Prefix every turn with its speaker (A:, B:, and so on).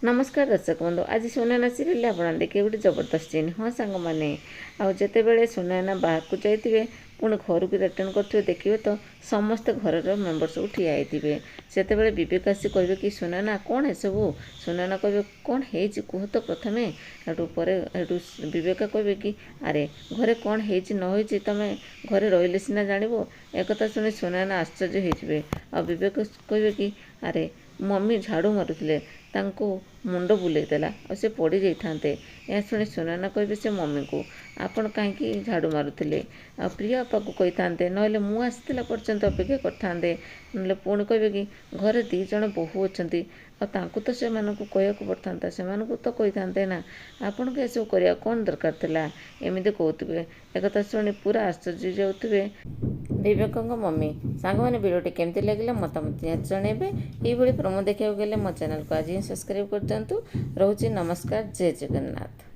A: नमस्कार दर्शक बंधु। आज सुनैना सीरियल आप देखिए गोटे जबरदस्त सीन। हाँ सांग मैंने आते सुनैना बाहर को जाइए पुणी घर को रिटर्न करेंगे देखिए तो समस्त घर मेम्बर सब ठिया होते से विवेक आसी कहे कि सुनैना कौन है सबू। सुनैना कहे कौन है कह तो प्रथम एटू विवेक कहे कि अरे घरे कौन है न हो तुम घरे रही सीना जानव। एक शुणी सुनैना आश्चर्य होते आ विवेक कहे कि अरे मम्मी झाड़ू मारुले मुंड बुलेदेला और से पड़ जाते। यह शुणी सुनैना कहे से मम्मी को आपण कहीं झाड़ू मारुले आ प्रिया अपा को कही था ना मु आसला पर्यंत अपेक्षा करते ना पुणी कहे कि घरे दी जन बोहू अच्छा तो से कह पड़ता से तो कही था ना आपण के सब करवा कौन दरकार था एमती कहते। एक शुणी पूरा आश्चर्य जाऊे विवेक मम्मी सांग मैंने वीडियो केमती लगे मतामत जनइबे। ये प्रोमो देखा गले मो चैनल को आज ही सब्सक्राइब कर दिंतु। रोचे नमस्कार। जय जगन्नाथ।